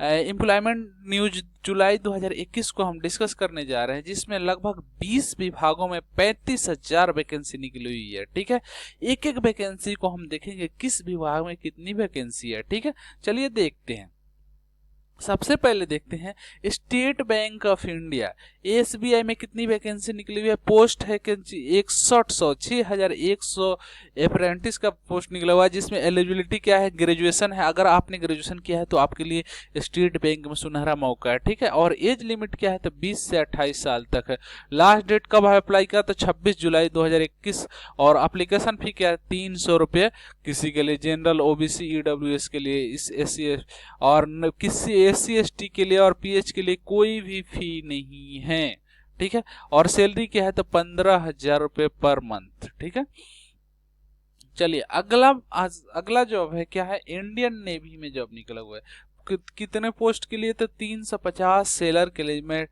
Employment news जुलाई 2021 को हम discuss करने जा रहे हैं, जिसमें लगभग 20 विभागों में 35,000 वैकेंसी निकली हुई है। ठीक है, एक एक वैकेंसी को हम देखेंगे किस विभाग में कितनी वैकेंसी है। ठीक है, चलिए देखते हैं। सबसे पहले देखते हैं state bank of India, SBI में कितनी वैकेंसी निकली हुई है। पोस्ट है 6100 अप्रेंटिस का पोस्ट निकला हुआ है, जिसमें एलिजिबिलिटी क्या है, ग्रेजुएशन है। अगर आपने ग्रेजुएशन किया है तो आपके लिए स्टेट बैंक में सुनहरा मौका है। ठीक है, और एज लिमिट क्या है तो 20 से 28 साल तक है। लास्ट डेट कब है अप्लाई का तो 26 जुलाई 2021। और एप्लीकेशन फी क्या है 300 रुपये किसी के लिए, जनरल, ओबीसी, ईडब्ल्यूएस के लिए, इस एससी और किसी एससी एसटी के लिए और पीएच के लिए कोई भी फी नहीं है। ठीक है, और सैलरी क्या है तो 15,000 रुपये पर मंथ। ठीक है, चलिए अगला जॉब है क्या है, इंडियन नेवी में जॉब निकला हुआ है। कितने पोस्ट के लिए तो 350 सेलर के लिए में।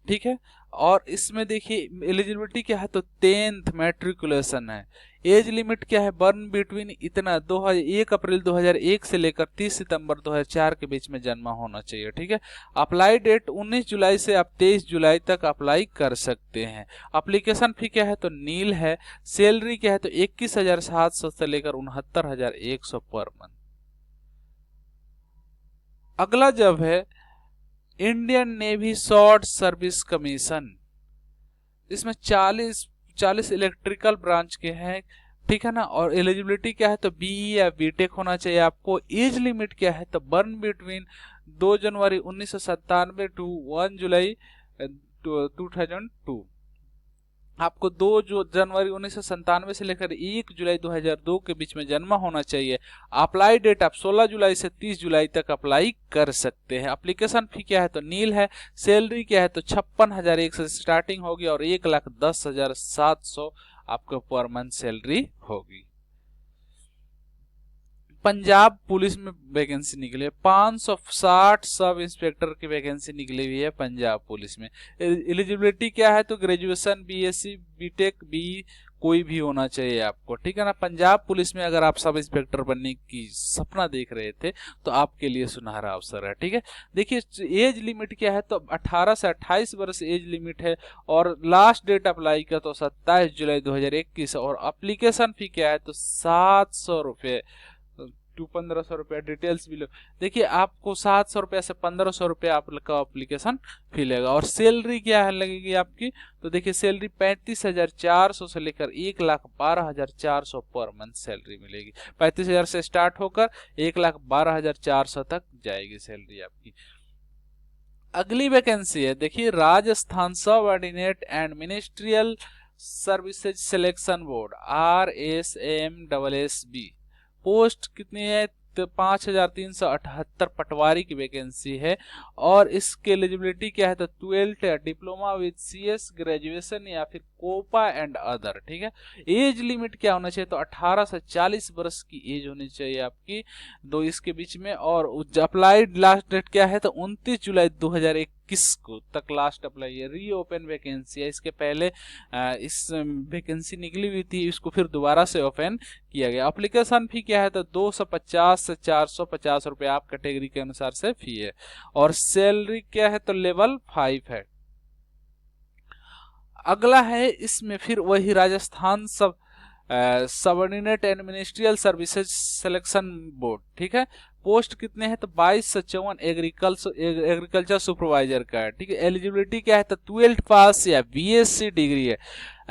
ठीक है, और इसमें देखिए एलिजिबिलिटी क्या है तो 10th मैट्रिकुलेशन है। एज लिमिट क्या है, बर्न बिटवीन इतना 1 अप्रैल 2001 से लेकर 30 सितंबर 2004 के बीच में जन्मा होना चाहिए। ठीक है, अप्लाई डेट 19 जुलाई से आप 23 जुलाई तक अप्लाई कर सकते हैं। एप्लीकेशन फी क्या है तो नील है। सैलरी क्या है तो 21,700 से लेकर 69,100 पर मंथ। अगला जॉब है Indian navy short service commission. इसमें 40 इलेक्ट्रिकल ब्रांच के हैं। ठीक है ना, और एलिजिबिलिटी क्या है तो बीई या बीटेक होना चाहिए आपको। एज लिमिट क्या है तो बर्न बिटवीन 2 जनवरी 1997 टू 1 जुलाई 2002। आपको 2 जनवरी 1997 से लेकर 1 जुलाई 2002 के बीच में जन्मा होना चाहिए। अप्लाई डेट आप 16 जुलाई से 30 जुलाई तक अप्लाई कर सकते हैं। एप्लीकेशन फी क्या है तो नील है। सैलरी क्या है तो 56,001 से स्टार्टिंग होगी और 1,10,700 आपको पर मंथ सैलरी होगी। पंजाब पुलिस में वैकेंसी निकली है, 560 सब इंस्पेक्टर की वैकेंसी निकली हुई है पंजाब पुलिस में। एलिजिबिलिटी क्या है तो ग्रेजुएशन, बीएससी, बीटेक, बी कोई भी होना चाहिए आपको। ठीक है ना, पंजाब पुलिस में अगर आप सब इंस्पेक्टर बनने की सपना देख रहे थे तो आपके लिए सुनहरा अवसर है। ठीक है, देखिए एज लिमिट क्या है तो 18 से 28 वर्ष एज लिमिट है, और लास्ट डेट अप्लाई का तो 27 जुलाई 2021। और एप्लीकेशन फी क्या है तो 700 रुपये टू 1500 रुपया। डिटेल्स भी लो, देखिए आपको 700 रुपया से 1500 रुपया आपका एप्लीकेशन फी लगेगा। और सैलरी क्या है लगेगी आपकी तो देखिए सैलरी 35,400 से लेकर 1,12,400 पर मंथ सैलरी मिलेगी। 35,000 से स्टार्ट होकर 1,12,400 तक जाएगी सैलरी आपकी। अगली वैकेंसी है देखिए राजस्थान सब ordinate and ministerial services selection board, RSMSSB। Post कितनी है तो 5,378 पटवारी की वैकेंसी है। और इसके एलिजिबिलिटी क्या है तो 12th या डिप्लोमा विद CS ग्रेजुएशन या फिर कोपा एंड अदर। ठीक है, एज लिमिट क्या होना चाहिए तो 18 से 40 वर्ष की एज होनी चाहिए आपकी, दो इसके बीच में। और अप्लाइड लास्ट डेट क्या है तो 29 जुलाई 2021 को तक लास्ट अप्लाई है। रीओपन वैकेंसी है, इसके पहले इस वैकेंसी निकली हुई थी, इसको फिर दोबारा से ओपन किया गया। एप्लीकेशन फी क्या है तो 250 से 450 रुपये आप कैटेगरी के अनुसार से फी है। और सैलरी क्या है तो लेवल 5 है। अगला है इसमें फिर वही Rajasthan subordinate and ministerial services selection board. ठीक है, पोस्ट कितने हैं तो 22 से 54 एग्रीकल्चर सुपरवाइजर का है। ठीक है, एलिजिबिलिटी क्या है तो 12th पास या BSc डिग्री है।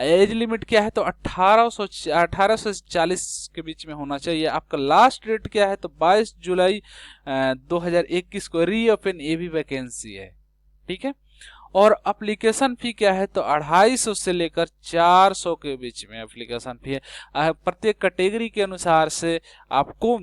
एज लिमिट क्या है तो 18 से 40 के बीच में होना चाहिए। आपका लास्ट डेट क्या है तो 22 जुलाई 2021 को रीओपन ये भी वैकेंसी है। ठीक है, और एप्लीकेशन फी क्या है तो 250 से लेकर 400 के बीच में एप्लीकेशन फी है। प्रत्येक कैटेगरी के अनुसार से आपको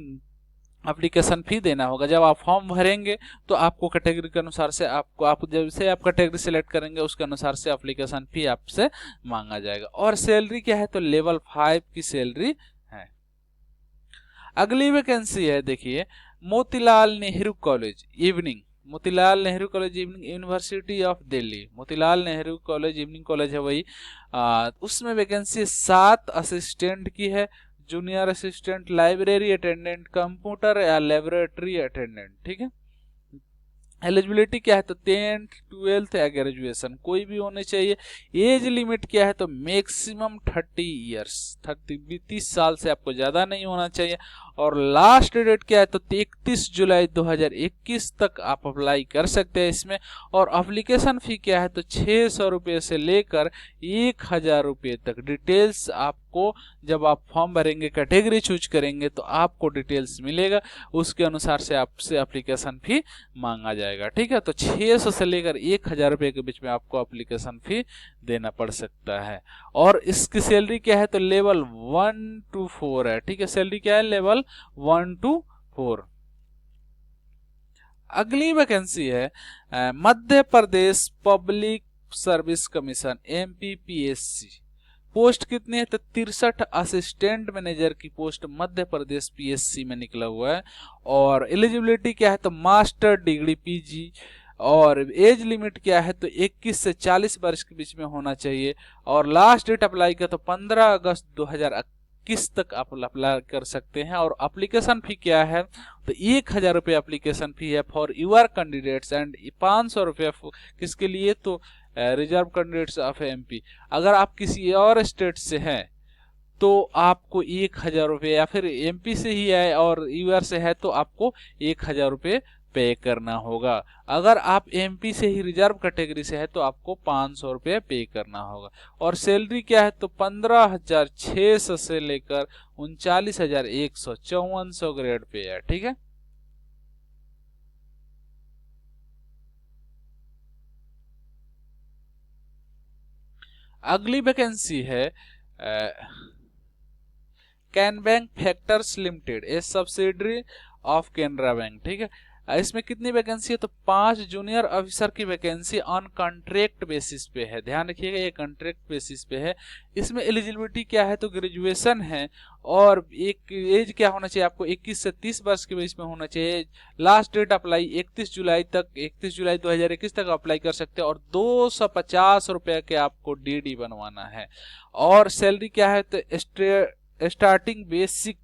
एप्लीकेशन फी देना होगा। जब आप फॉर्म भरेंगे तो आपको कैटेगरी के अनुसार से आप जैसे आप कैटेगरी सिलेक्ट करेंगे उसके अनुसार से एप्लीकेशन फी आपसे मांगा जाएगा। और सैलरी क्या है तो लेवल 5 की सैलरी है। अगली वैकेंसी है देखिए Motilal Nehru college evening, Motilal Nehru college evening university of Delhi. Motilal Nehru college evening college है वही, उसमें वैकेंसी 7 असिस्टेंट की है, junior assistant, library attendant, computer या लेबोरेटरी अटेंडेंट। ठीक है, एलिजिबिलिटी क्या है तो 10th 12th या ग्रेजुएशन कोई भी होनी चाहिए। एज लिमिट क्या है तो मैक्सिमम 30 ईयर्स, 30 साल से आपको ज़्यादा नहीं होना चाहिए। और लास्ट डेट क्या है तो 31 जुलाई 2021 तक आप अप्लाई कर सकते हैं इसमें। और अप्लीकेशन फ़ी क्या है तो 600 रुपये से लेकर 1000 रुपये तक। डिटेल्स आपको जब आप फॉर्म भरेंगे, कैटेगरी चूज करेंगे तो आपको डिटेल्स मिलेगा, उसके अनुसार से आपसे एप्लीकेशन फ़ी मांगा जाएगा। ठीक है, तो 600 से लेकर 1000 रुपये के बीच में आपको एप्लीकेशन फ़ी देना पड़ सकता है। और इसकी सैलरी क्या है तो लेवल 1 to 4 है। ठीक है, सैलरी क्या है लेवल 1 to 4। अगली वैकेंसी है Madhya Pradesh public service commission MPPSC। Post कितनी है तो 63 असिस्टेंट मैनेजर की पोस्ट मध्य प्रदेश PSC में निकला हुआ है। और एलिजिबिलिटी क्या है तो मास्टर डिग्री PG। और एज लिमिट क्या है तो 21 से 40 वर्ष के बीच में होना चाहिए। और लास्ट डेट अप्लाई का तो 15 अगस्त 2021 तक आप अप्लाई कर सकते हैं। और एप्लीकेशन फी क्या है तो 1000 रुपये एप्लीकेशन फी है फॉर यूर कैंडिडेट्स एंड 500 रुपये किसके लिए तो रिजर्व कैंडिडेट्स ऑफ MP। अगर आप किसी और स्टेट से हैं तो आपको 1000 रुपये, या फिर MP से ही है और UR से है तो आपको 1000 रुपये पे करना होगा। अगर आप MP से ही रिजर्व कैटेगरी से है तो आपको 500 रुपये पे करना होगा। और सैलरी क्या है तो 15,600 से लेकर 39,100 5400 ग्रेड पे है। ठीक है, अगली वैकेंसी है can bank factors limited, A subsidiary of Canara bank. ठीक है, इसमें कितनी वैकेंसी है तो 5 जूनियर ऑफिसर की वैकेंसी ऑन कॉन्ट्रैक्ट बेसिस पे है। ध्यान रखिएगा ये कॉन्ट्रैक्ट बेसिस पे है। इसमें एलिजिबिलिटी क्या है तो ग्रेजुएशन है। और एक एज क्या होना चाहिए आपको 21 से 30 वर्ष के बीच में होना चाहिए। लास्ट डेट अप्लाई 31 जुलाई तक, 31 जुलाई 2021 तक अप्लाई कर सकते हैं। और 250 रुपये के आपको DD बनवाना है। और सैलरी क्या है तो स्टार्टिंग बेसिक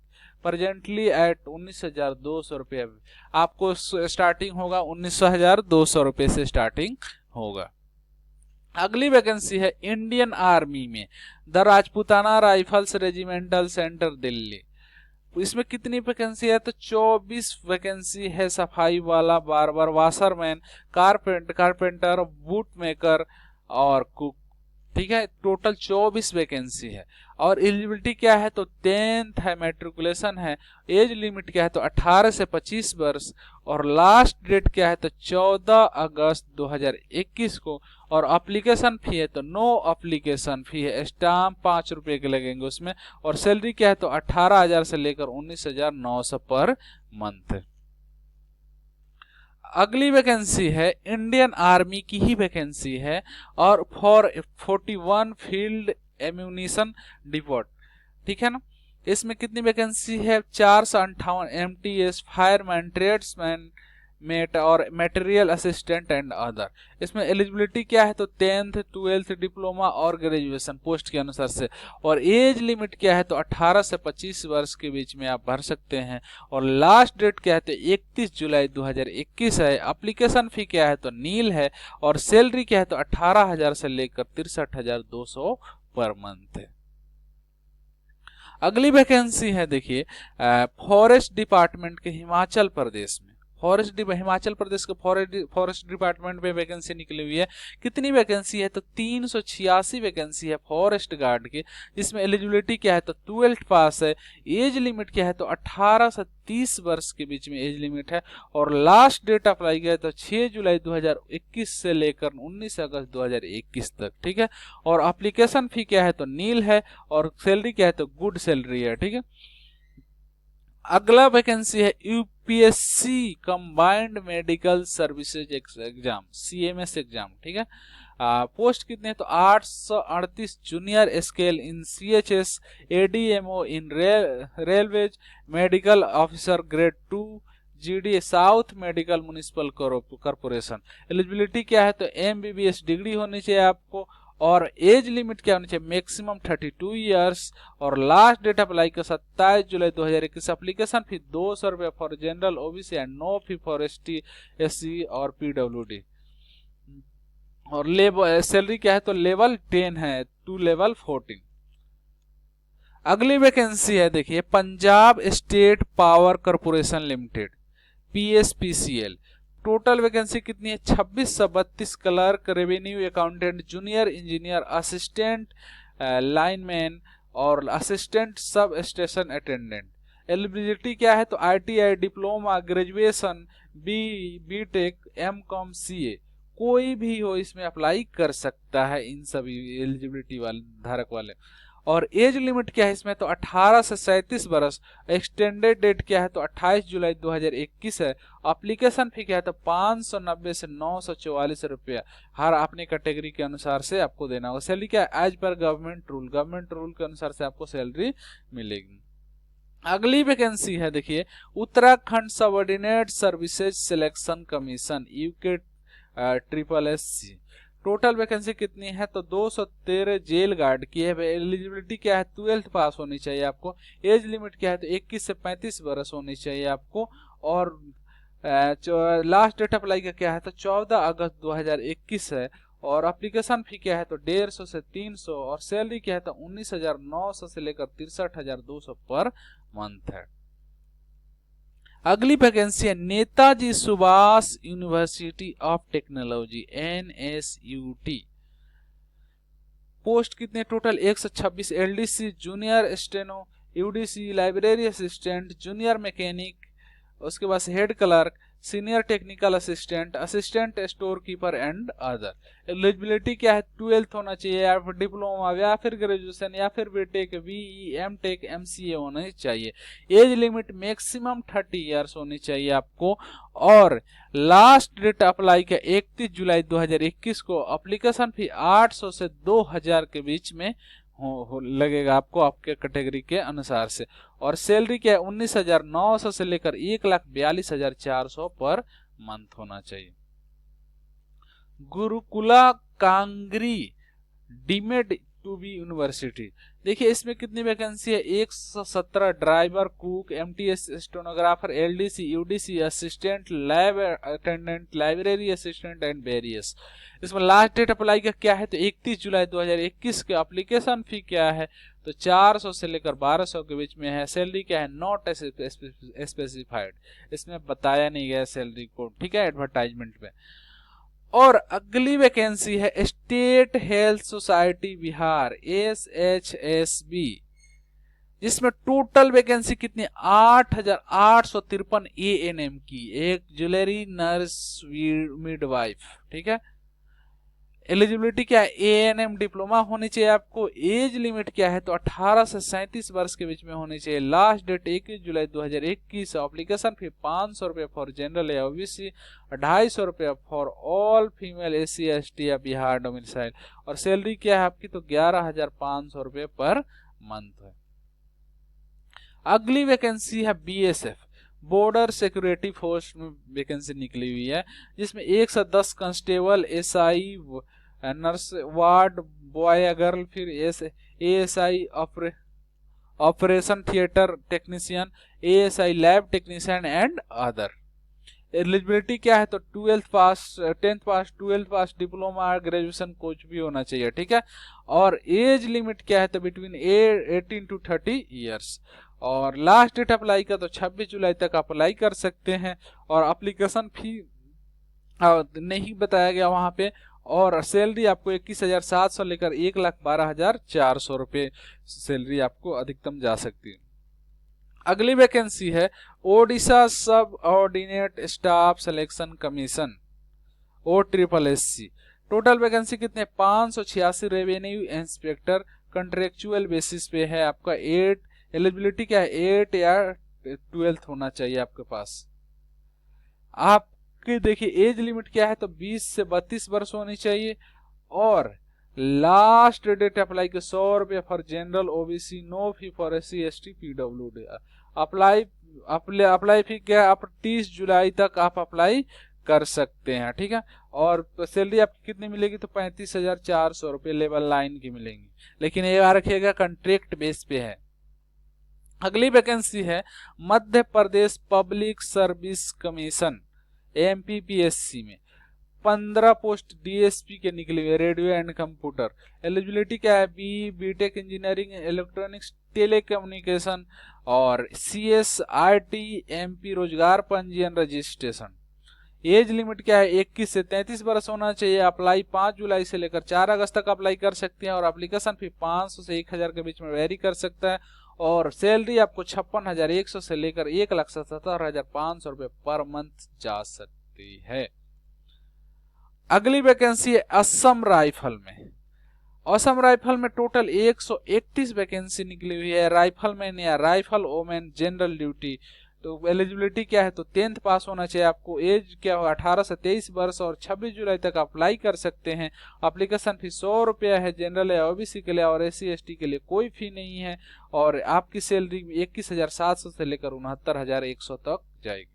प्रेजेंटली एट 19,200 रुपये। आपको स्टार्टिंग होगा 19,200 रुपये से स्टार्टिंग होगा। अगली वैकेंसी है इंडियन आर्मी में the Rajputana rifles regimental centre Delhi. इसमें कितनी वैकेंसी है तो 24 वैकेंसी है। सफाई वाला, barber, washerman, carpenter, boot maker और कुक। ठीक है, टोटल 24 वैकेंसी है। और एलिजिबिलिटी क्या है तो 10th है, मैट्रिकुलेशन है। एज लिमिट क्या है तो 18 से 25 वर्ष। और लास्ट डेट क्या है तो 14 अगस्त 2021 को। और एप्लीकेशन फी है तो नो एप्लीकेशन फी है, स्टाम्प 5 रुपये के लगेंगे उसमें। और सैलरी क्या है तो 18,000 से लेकर 19,900 पर मंथ। अगली वैकेंसी है इंडियन आर्मी की ही वैकेंसी है और फॉर 41 फील्ड एम्यूनिशन डिपोट। ठीक है ना, इसमें कितनी वैकेंसी है 458 MTS फायरमैन, ट्रेड्समैन, मेट और मटेरियल असिस्टेंट एंड अदर। इसमें एलिजिबिलिटी क्या है तो 10th 12th डिप्लोमा और ग्रेजुएशन पोस्ट के अनुसार से। और एज लिमिट क्या है तो 18 से 25 वर्ष के बीच में आप भर सकते हैं। और लास्ट डेट क्या है तो 31 जुलाई 2021 है। एप्लीकेशन फी क्या है तो नील है। और सैलरी क्या है तो 18,000 से लेकर 63,200 पर मंथ है। अगली वैकेंसी है देखिए फॉरेस्ट डिपार्टमेंट के हिमाचल प्रदेश में। हिमाचल प्रदेश के फॉरेस्ट डिपार्टमेंट में वैकेंसी निकली हुई है। कितनी वैकेंसी है तो 386 वैकेंसी है फॉरेस्ट गार्ड की। जिसमें एलिजिबिलिटी क्या है तो 12th पास है। एज लिमिट क्या है तो 18 से 30 वर्ष के बीच में एज लिमिट है। और लास्ट डेट अप्लाई किया तो 6 जुलाई 2021 से लेकर 19 अगस्त 2021 तक। ठीक है, और एप्लीकेशन फी क्या है तो नील है। और सैलरी क्या है तो गुड सैलरी है। ठीक है, अगला वैकेंसी है UPSC combined medical services exam, CMS exam. ठीक है, पोस्ट कितने तो 838 junior scale in CHS ADMO in railways medical officer grade 2 GD south medical municipal corporation. Eligibility क्या है तो MBBS डिग्री होनी चाहिए आपको। और एज लिमिट क्या होनी चाहिए, मैक्सिमम 32 ईयर्स, और लास्ट डेट अप्लाई का 27 जुलाई 2021। एप्लीकेशन फी 200 रुपये for general OBC and no fee for ST SC और पीडब्ल्यूडी। और लेवल सैलरी क्या है तो लेवल 10 है टू लेवल 14। अगली वैकेंसी है देखिए Punjab state power corporation limited PSPCL। Total vacancy कितनी है 2632 clerk, revenue accountant, junior engineer, assistant lineman और assistant sub station attendant. Eligibility क्या है तो ITI, diploma, graduation, BTech, MCOM, CA कोई भी हो इसमें अप्लाई कर सकता है, इन सभी एलिजिबिलिटी वाले धारक वाले। और एज लिमिट क्या है इसमें तो 18 से 37 वर्ष। एक्सटेंडेड डेट क्या है तो 28 जुलाई 2021 है। एप्लीकेशन फी क्या है तो 590 से 944 रुपया हर अपने कैटेगरी के अनुसार से आपको देना होगा। सैलरी क्या है एज पर गवर्नमेंट रूल के अनुसार से आपको सैलरी मिलेगी। अगली वैकेंसी है देखिए Uttarakhand subordinate services selection commission UK SSSC। Total vacancy कितनी है तो 213 जेल गार्ड की है। एलिजिबिलिटी क्या है 12th पास होनी चाहिए आपको। एज लिमिट क्या है तो 21 से 35 वर्ष होनी चाहिए आपको। और लास्ट डेट अप्लाई का क्या है तो 14 अगस्त 2021 है। और एप्लीकेशन फी क्या है तो 150 से 300 और सैलरी क्या है तो 19,900 से लेकर 63,200 पर मंथ है। अगली वैकेंसी है Netaji Subhash university of technology NSUT। Post कितने total 126। LDC junior steno, UDC library assistant, junior mechanic, उसके बाद head clerk, senior technical assistant, assistant store keeper and other. Eligibility क्या है 12th होना चाहिए या फिर डिप्लोमा या फिर ग्रेजुएशन या फिर बीटेक, BE, MTech, MCA होना चाहिए। एज लिमिट मैक्सिमम 30 ईयर्स होनी चाहिए आपको। और लास्ट डेट अप्लाई का 31 जुलाई 2021 को। एप्लीकेशन फी 800 से 2000 के बीच में लगेगा आपको आपके कैटेगरी के अनुसार से। और सैलरी क्या है 19,900 से लेकर 1,42,400 पर मंथ होना चाहिए। गुरुकुला Kangri deemed to be university. देखिए इसमें कितनी वैकेंसी है 117। Driver, cook, MTS stenographer, LDC, UDC assistant, lab attendant, library assistant and various. इसमें लास्ट डेट अप्लाई का क्या है तो 31 जुलाई 2021 के। एप्लीकेशन फी क्या है तो 400 से लेकर 1200 के बीच में है। सैलरी क्या है नॉट स्पेसिफाइड, इसमें बताया नहीं गया सैलरी को, ठीक है, एडवर्टाइजमेंट में। और अगली वैकेंसी है state health society Bihar SHSB, जिसमें टोटल वैकेंसी कितनी 8,853 ANM की, एक ज्वेलरी नर्स मिडवाइफ, ठीक है। एलिजिबिलिटी क्या है ANM डिप्लोमा होनी चाहिए आपको। एज लिमिट क्या है तो 18 से 37 वर्ष के बीच में होनी चाहिए। लास्ट डेट 21 जुलाई 2021। एप्लीकेशन फी 500 रुपये फॉर जनरल या OBC, 250 रुपये for all female SC ST या बिहार डोमिसाइल। और सैलरी क्या है आपकी तो 11,500 रुपये पर मंथ है। अगली वैकेंसी है BSF बॉर्डर सिक्योरिटी फोर्स में वैकेंसी निकली हुई है, जिसमें 110 constable, SI nurse, ward boy girl, फिर ASI operation theatre technician, ASI lab technician and other. Eligibility क्या है तो 12th पास, 10th पास, 12th पास, डिप्लोमा, ग्रेजुएशन कुछ भी होना चाहिए, ठीक है। और एज लिमिट क्या है तो बिटवीन 18 to 30 ईयर्स। और लास्ट डेट अप्लाई का तो 26 जुलाई तक अप्लाई कर सकते हैं। और एप्लीकेशन फी नहीं बताया गया वहां पे। और सैलरी आपको 21,700 लेकर 1,12,400 रुपये सैलरी आपको अधिकतम जा सकती है। अगली वैकेंसी है ओडिशा सब ordinate staff selection commission OSSC। Total vacancy कितने 586। रेवेन्यू इंस्पेक्टर कंट्रेक्चुअल बेसिस पे है आपका। 8 एलिजिबिलिटी क्या है 8 या 12th होना चाहिए आपके पास। आपके देखिए एज लिमिट क्या है तो 20 से 32 वर्ष होनी चाहिए। और लास्ट डेट अप्लाई के 100 रुपये for general OBC, no fee for SC ST PWD। Apply fee क्या आप 30 जुलाई तक आप अप्लाई कर सकते हैं, ठीक है। और सैलरी आपकी कितनी मिलेगी, तो 35,400 रुपये लेवल लाइन की मिलेंगी, लेकिन ये याद रखिएगा कॉन्ट्रैक्ट बेस पे है। अगली वैकेंसी है Madhya Pradesh public service commission MPPSC में 15 पोस्ट DSP के निकले हुए, रेडियो एंड कंप्यूटर। एलिजिबिलिटी क्या है, BTech इंजीनियरिंग इलेक्ट्रॉनिक्स टेलीकम्युनिकेशन और CSRT MP रोजगार पंजीयन रजिस्ट्रेशन। एज लिमिट क्या है, 21 से 33 वर्ष होना चाहिए। अप्लाई 5 जुलाई से लेकर 4 अगस्त तक अप्लाई कर सकते हैं और एप्लीकेशन फी 500 से 1000 के बीच में वेरी कर सकता है। और सैलरी आपको 56,100 से लेकर 1,77,500 रुपये पर मंथ जा सकती है। अगली वैकेंसी है असम राइफल में। असम राइफल में टोटल 131 वैकेंसी निकली हुई है। राइफलमैन या राइफल ओमेन जनरल ड्यूटी। तो एलिजिबिलिटी क्या है, तो 10th पास होना चाहिए आपको। एज क्या हो, 18 से 23 वर्ष और 26 जुलाई तक अप्लाई कर सकते हैं। एप्लीकेशन फी 100 रुपया है जनरल या OBC के लिए, और SC ST के लिए कोई फी नहीं है। और आपकी सैलरी 21,700 से लेकर 69,100 तक जाएगी।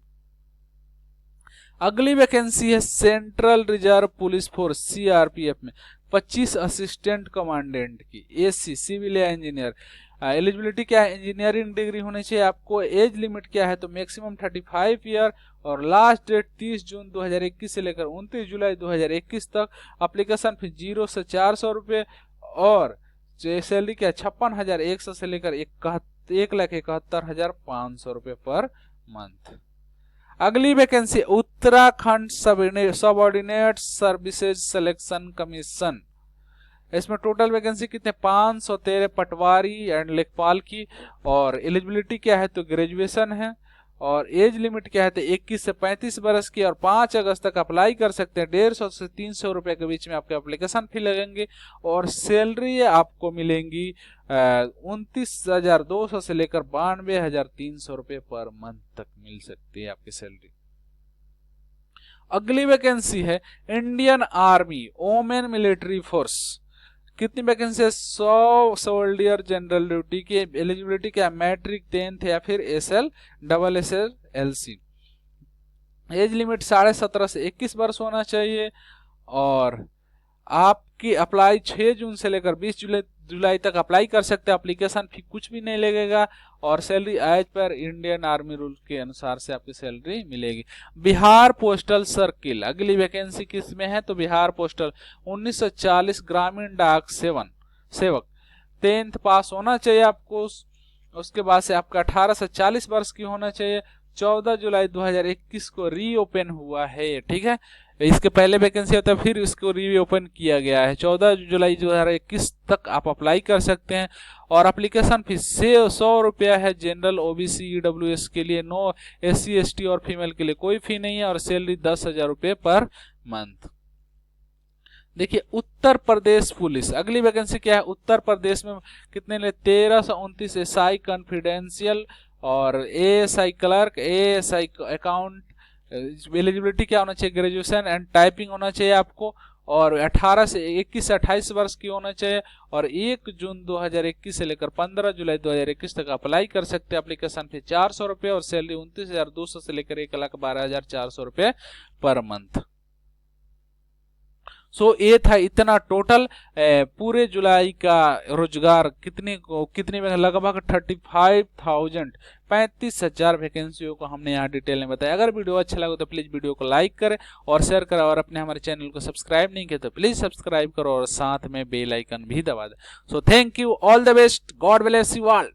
अगली वैकेंसी है central reserve police force CRPF में 25 असिस्टेंट कमांडेंट की AC सिविल या इंजीनियर। एलिजिबिलिटी क्या है, इंजीनियरिंग डिग्री होनी चाहिए आपको। एज लिमिट क्या है, तो मैक्सिमम 35 ईयर और लास्ट डेट 30 जून 2021 से लेकर 29 जुलाई 2021 तक। एप्लीकेशन फी 0 से 400 रुपये और सैलरी क्या है, 56,100 से लेकर 1,71,500 रुपये पर मंथ। अगली vacancy Uttarakhand subordinate services selection commission. इसमें टोटल वैकेंसी कितने, 513 पटवारी एंड लेखपाल की। और एलिजिबिलिटी क्या है, तो ग्रेजुएशन है। और एज लिमिट क्या है, तो 21 से 35 वर्ष की और 5 अगस्त तक अप्लाई कर सकते हैं। 150 से 300 रुपये के बीच में आपके एप्लीकेशन फी लगेंगे। और सैलरी आपको मिलेंगी 29,200 से लेकर 92,300 रुपये पर मंथ तक मिल सकती है आपकी सैलरी। अगली वैकेंसी है Indian army women military force. कितनी वैकेंसी है, 100 सोल्डियर जनरल ड्यूटी की। एलिजिबिलिटी क्या है, मैट्रिक 10th या फिर SSLC। एज लिमिट 17.5 से 21 वर्ष होना चाहिए। और आपकी अप्लाई 6 जून से लेकर 20 जुलाई तक अप्लाई कर सकते हैं। एप्लीकेशन फी कुछ भी नहीं लगेगा। और salary as per Indian army rule के अनुसार से आपकी सैलरी मिलेगी। बिहार पोस्टल सर्किल अगली वैकेंसी किस में है, तो बिहार पोस्टल 1940 ग्रामीण डाक सेवक 10th पास होना चाहिए आपको। उसके बाद से आपका 18 से 40 वर्ष की होना चाहिए। 14 जुलाई 2021 को रीओपन हुआ है, ठीक है। इसके पहले वैकेंसी होता है, फिर इसको रीओपन किया गया है। 14 जुलाई 2021 तक आप अप्लाई कर सकते हैं। और एप्लीकेशन फीस 100 रुपया है जनरल OBC EWS के लिए। नो SC ST और फीमेल के लिए कोई फी नहीं है। और सैलरी 10,000 रुपये पर मंथ। देखिए उत्तर प्रदेश पुलिस अगली वैकेंसी क्या है, उत्तर प्रदेश में कितने ले, 1329 SI कॉन्फिडेंशियल और ASI clerk, ASI account. Eligibility क्या होना चाहिए, ग्रेजुएशन एंड टाइपिंग होना चाहिए आपको। और 18 से 21 से 28 वर्ष की होना चाहिए। और 1 जून 2021 से लेकर 15 जुलाई 2021 तक अप्लाई कर सकते हैं। एप्लीकेशन फी 400 रुपये और सैलरी 29,200 से लेकर 1,12,400 रुपये पर मंथ। सो ये था इतना टोटल पूरे जुलाई का रोजगार कितनी लगभग 35,000 वैकेंसियों को हमने यहाँ डिटेल में बताया। अगर वीडियो अच्छा लगा तो प्लीज वीडियो को लाइक करें और शेयर करें। और अपने हमारे चैनल को सब्सक्राइब नहीं किया तो प्लीज सब्सक्राइब करो और साथ में बेल आइकन भी दबा दें। So thank you, all the best, God bless you all.